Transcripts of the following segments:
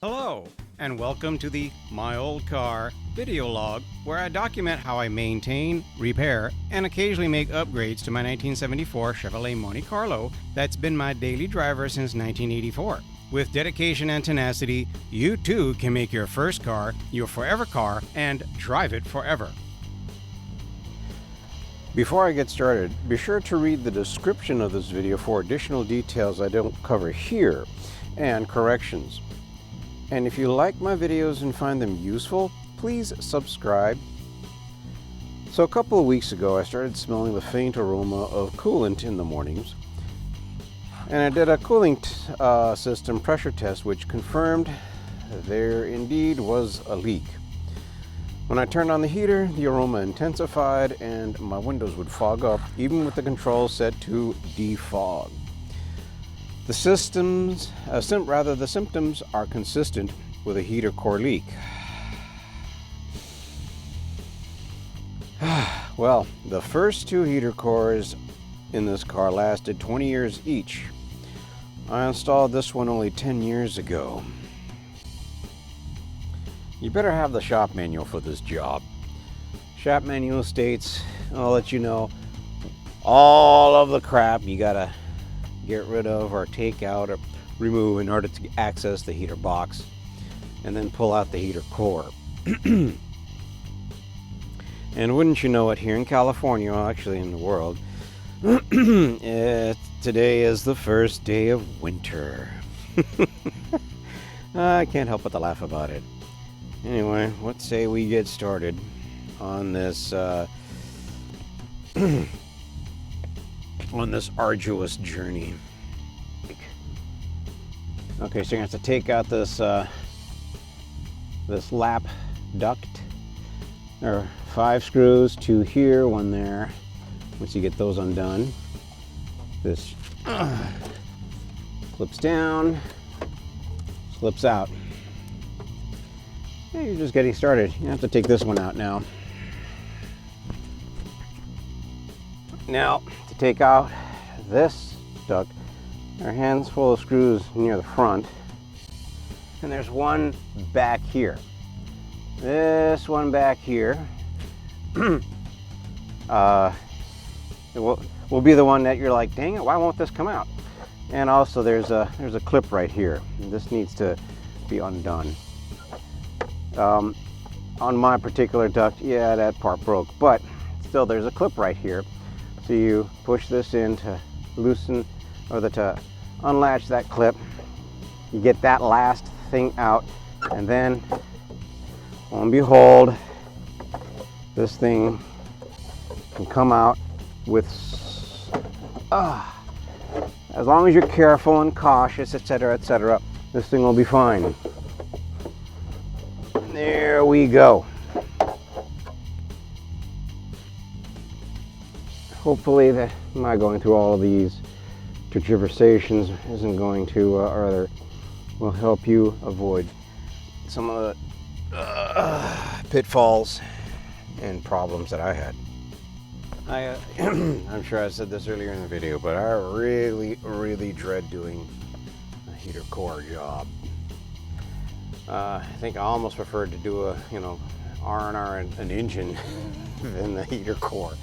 Hello, and welcome to the My Old Car video log, where I document how I maintain, repair, and occasionally make upgrades to my 1974 Chevrolet Monte Carlo that's been my daily driver since 1984. With dedication and tenacity, you too can make your first car your forever car and drive it forever. Before I get started, be sure to read the description of this video for additional details I don't cover here and corrections. And if you like my videos and find them useful, please subscribe. So a couple of weeks ago, I started smelling the faint aroma of coolant in the mornings. And I did a cooling system pressure test, which confirmed there indeed was a leak. When I turned on the heater, the aroma intensified and my windows would fog up, even with the controls set to defog. The symptoms are consistent with a heater core leak. Well, the first two heater cores in this car lasted 20 years each. I installed this one only 10 years ago. You better have the shop manual for this job. Shop manual states, I'll let you know, all of the crap you gotta get rid of or take out or remove in order to access the heater box, and then pull out the heater core. And wouldn't you know it, here in California, well, actually in the world, today is the first day of winter. I can't help but to laugh about it. Anyway, let's say we get started on this on this arduous journey. Okay, so you're gonna have to take out this this lap duct. There are 5 screws, 2 here, 1 there. Once you get those undone, this clips down, slips out. Yeah, you're just getting started. You have to take this one out now. Now, to take out this duct, there are hands full of screws near the front, and there's one back here. This one back here it will be the one that you're like, dang it, why won't this come out? And also there's a clip right here. This needs to be undone. On my particular duct, yeah, that part broke, but still there's a clip right here. So you push this in to loosen, or to unlatch that clip. You get that last thing out, and then, lo and behold, this thing can come out with, as long as you're careful and cautious, etc., etc., this thing will be fine. There we go. Hopefully that my going through all of these tergiversations isn't going to, or will help you avoid some of the pitfalls and problems that I had. I'm sure I said this earlier in the video, but I really dread doing a heater core job. I think I almost preferred to do a, R&R an engine than the heater core.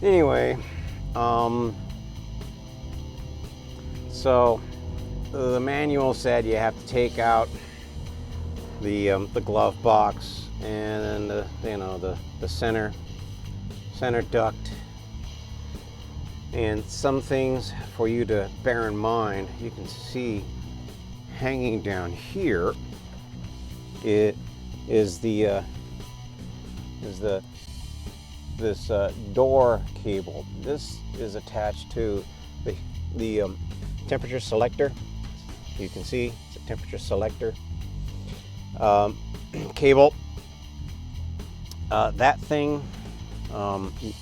Anyway, so the manual said you have to take out the glove box and then the center duct, and some things for you to bear in mind. You can see hanging down here, it is this door cable. This is attached to the temperature selector. You can see it's a temperature selector cable. That thing, you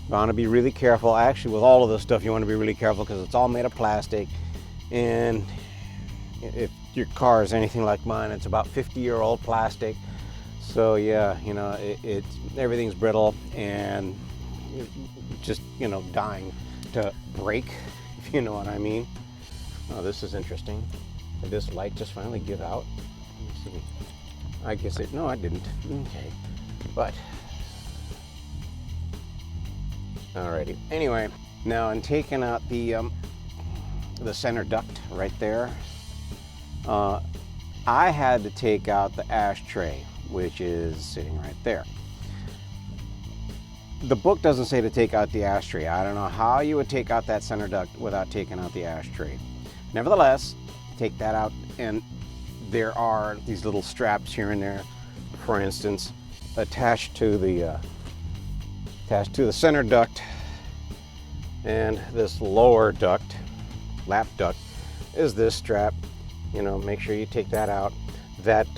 want to be really careful. Actually, with all of this stuff, you want to be really careful because it's all made of plastic, and if your car is anything like mine, it's about 50-year-old plastic. So yeah, everything's brittle and just dying to break, if you know what I mean. Oh, this is interesting. Did this light just finally give out? Let me see. I guess it, no, I didn't. Okay, but alrighty. Anyway, now I'm taking out the center duct right there. I had to take out the ashtray, which is sitting right there. The book doesn't say to take out the ashtray. I don't know how you would take out that center duct without taking out the ashtray. Nevertheless, take that out, and there are these little straps here and there, for instance, attached to the center duct, and this lower duct, lap duct, is this strap. You know, make sure you take that out. That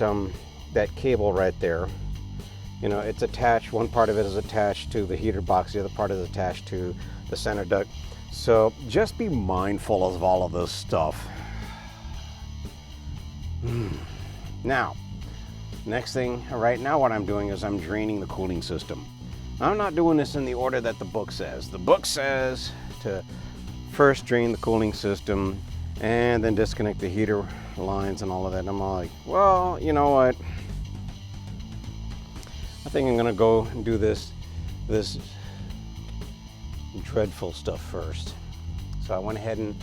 cable right there, you know, it's attached. One part of it is attached to the heater box. The other part is attached to the center duct. So just be mindful of all of this stuff. Now, next thing, right now what I'm doing is I'm draining the cooling system. I'm not doing this in the order that the book says. The book says to first drain the cooling system and then disconnect the heater lines and all of that. And I'm like, well, you know what? I think I'm gonna go and do this dreadful stuff first. So I went ahead and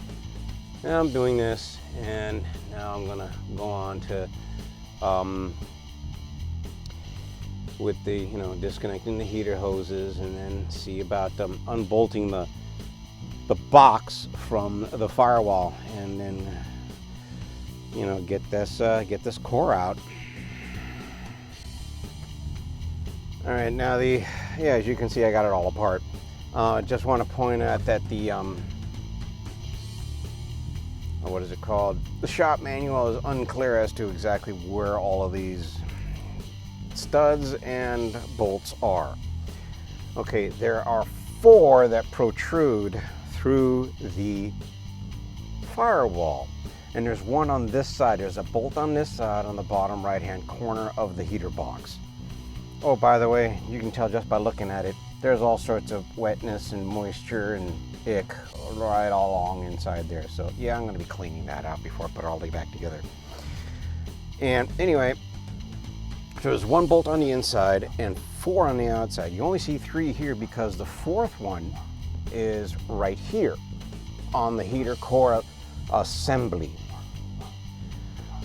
now I'm doing this, and now I'm gonna go on to with the, you know, disconnecting the heater hoses, and then see about unbolting the box from the firewall, and then, you know, get this core out. All right, now as you can see, I got it all apart. Just want to point out that the what is it called? The shop manual is unclear as to exactly where all of these studs and bolts are. Okay, there are 4 that protrude through the firewall, and there's one on this side. There's a bolt on this side on the bottom right hand corner of the heater box. Oh, by the way, you can tell just by looking at it, there's all sorts of wetness and moisture and ick right all along inside there. So yeah, I'm going to be cleaning that out before I put it all the way back together. And anyway, there's 1 bolt on the inside and 4 on the outside. You only see 3 here because the 4th one is right here on the heater core assembly.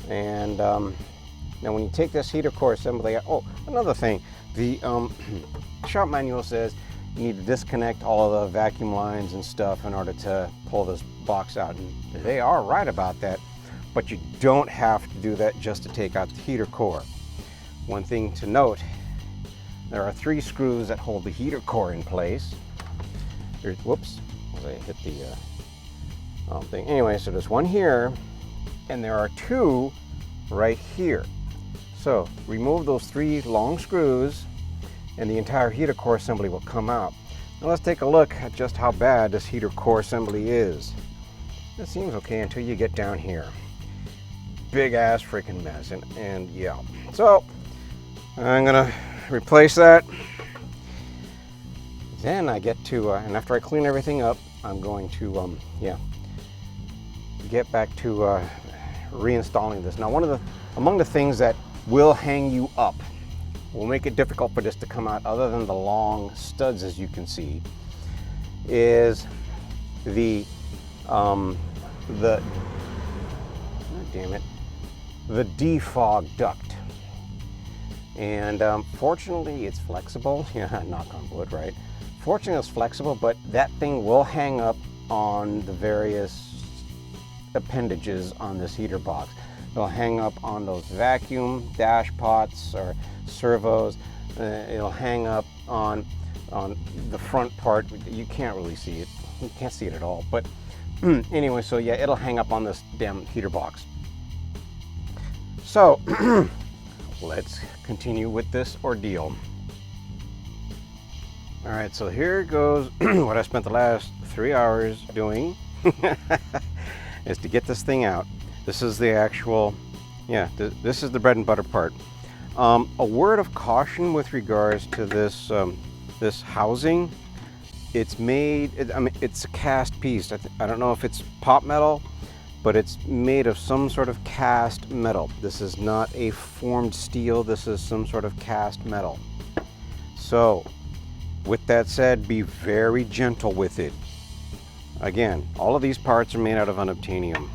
And now when you take this heater core assembly out, oh, another thing, the shop manual says you need to disconnect all of the vacuum lines and stuff in order to pull this box out, and they are right about that, but you don't have to do that just to take out the heater core. One thing to note, there are 3 screws that hold the heater core in place. Whoops, as I hit the thing. Anyway, so there's 1 here, and there are 2 right here. So remove those 3 long screws, and the entire heater core assembly will come out. Now let's take a look at just how bad this heater core assembly is. It seems okay until you get down here. Big ass freaking mess, and yeah. So I'm gonna replace that. Then I get to, and after I clean everything up, I'm going to, get back to reinstalling this. Now, among the things that will hang you up, will make it difficult for this to come out, other than the long studs, as you can see, is the defog duct. And fortunately, it's flexible. Yeah, knock on wood, right? Fortunately, it's flexible, but that thing will hang up on the various appendages on this heater box. It'll hang up on those vacuum dash pots or servos. It'll hang up on the front part. You can't really see it. You can't see it at all. But anyway, so yeah, it'll hang up on this damn heater box. So let's continue with this ordeal. All right, so here goes what I spent the last 3 hours doing is to get this thing out. This is the actual, this is the bread and butter part. A word of caution with regards to this this housing. It's made, I mean, it's a cast piece. I don't know if it's pot metal, but it's made of some sort of cast metal. This is not a formed steel, this is some sort of cast metal. So, with that said, be very gentle with it. Again, all of these parts are made out of unobtainium.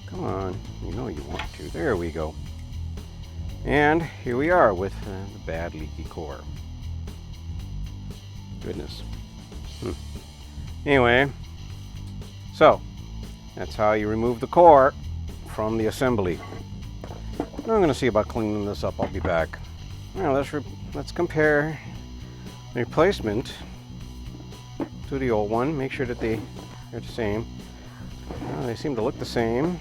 Come on, you know you want to. There we go. And here we are with the bad leaky core. Goodness. Anyway, so that's how you remove the core from the assembly. Now I'm going to see about cleaning this up. I'll be back. Now let's compare the replacement to the old one. Make sure that they're the same. They seem to look the same.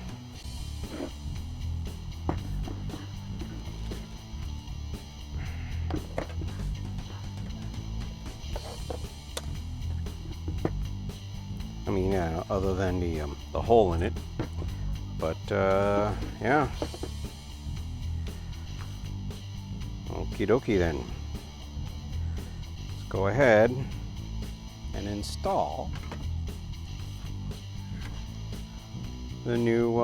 I mean, yeah, other than the hole in it, but yeah. Okie dokie then. Let's go ahead and install the new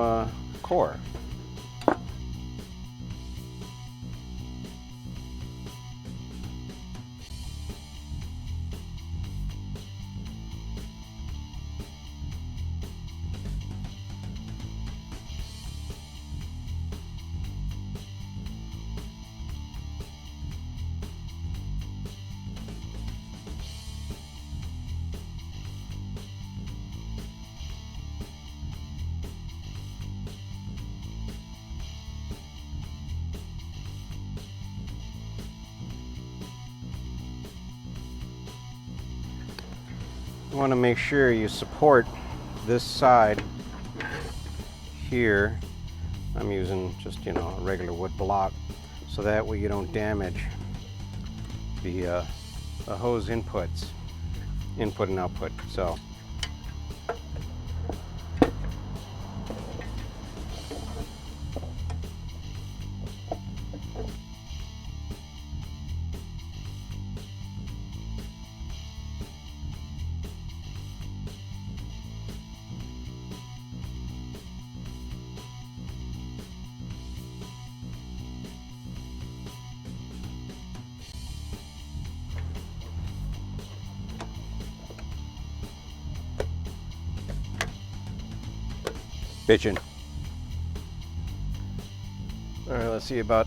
core. You want to make sure you support this side here. I'm using just, you know, a regular wood block, so that way you don't damage the hose input and output. So bitchin'. All right, let's see about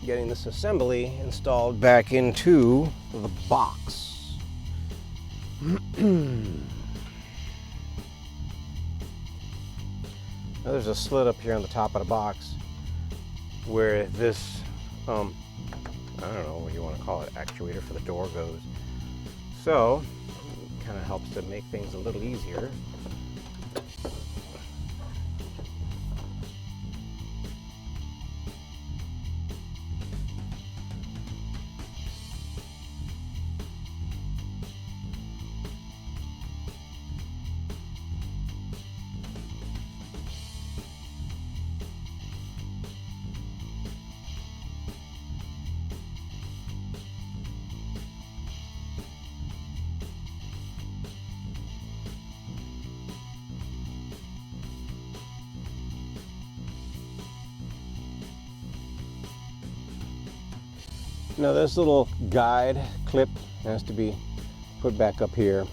getting this assembly installed back into the box. Now there's a slit up here on the top of the box where this, I don't know what you want to call it, actuator for the door goes. So it kind of helps to make things a little easier. Now this little guide clip has to be put back up here.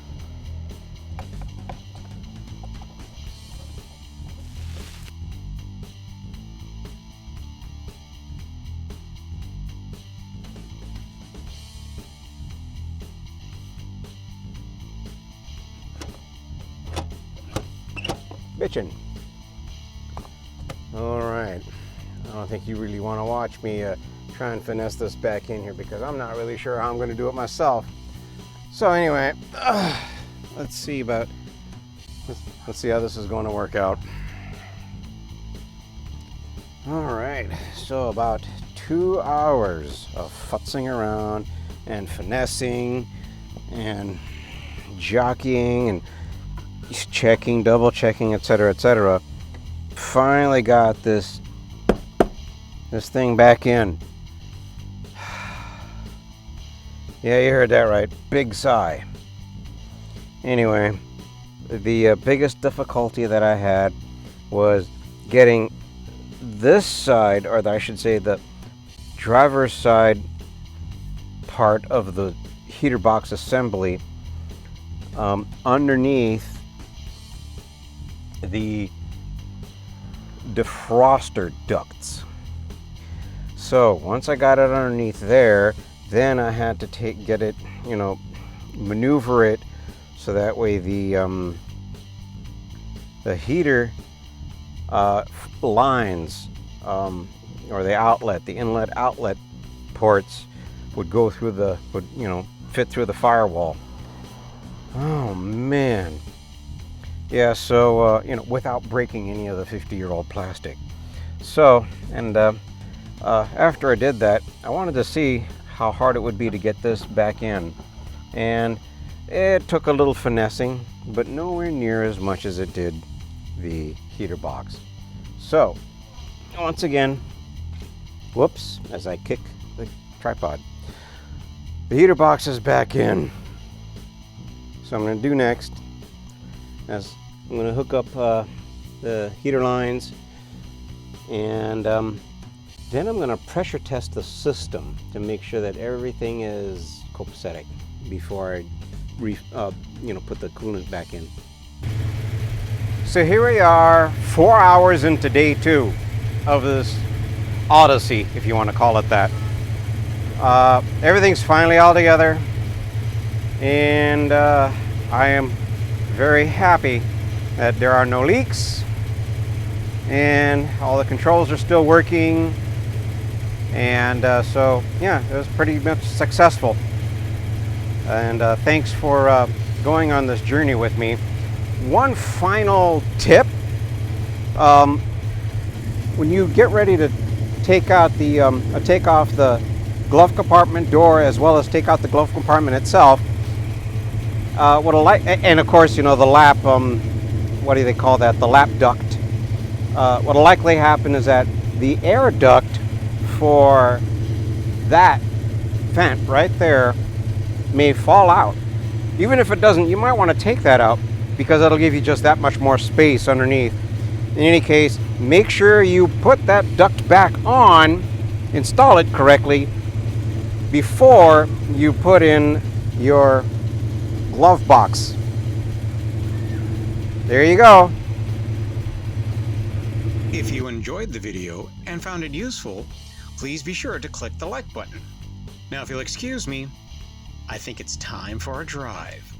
Bitchin'. All right. I don't think you really want to watch me try and finesse this back in here, because I'm not really sure how I'm going to do it myself. So anyway, let's see how this is going to work out. All right, so about 2 hours of futzing around and finessing and jockeying and checking, double checking, etc., etc. Finally got this thing back in. Yeah, you heard that right. Big sigh. Anyway, the biggest difficulty that I had was getting this side, or I should say the driver's side part of the heater box assembly underneath the defroster ducts. So once I got it underneath there, then I had to get it, maneuver it so that way the heater lines, or the inlet outlet ports would go through fit through the firewall. Oh man. Yeah, so without breaking any of the 50-year-old plastic. So, and after I did that, I wanted to see how hard it would be to get this back in, and it took a little finessing, but nowhere near as much as it did the heater box. So once again, whoops, as I kick the tripod, the heater box is back in. So I'm going to do next is I'm going to hook up the heater lines, and then I'm going to pressure test the system to make sure that everything is copacetic before I put the coolant back in. So here we are, 4 hours into day 2 of this odyssey, if you want to call it that. Everything's finally all together, and I am very happy that there are no leaks, and all the controls are still working, and so yeah, it was pretty much successful. And thanks for going on this journey with me. One final tip: when you get ready to take out take off the glove compartment door, as well as take out the glove compartment itself, and of course, the lap, what do they call that? The lap duct. What'll likely happen is that the air duct for that vent right there may fall out. Even if it doesn't, you might want to take that out, because that'll give you just that much more space underneath. In any case, make sure you put that duct back on, install it correctly, before you put in your glove box. There you go. If you enjoyed the video and found it useful, please be sure to click the like button. Now, if you'll excuse me, I think it's time for a drive.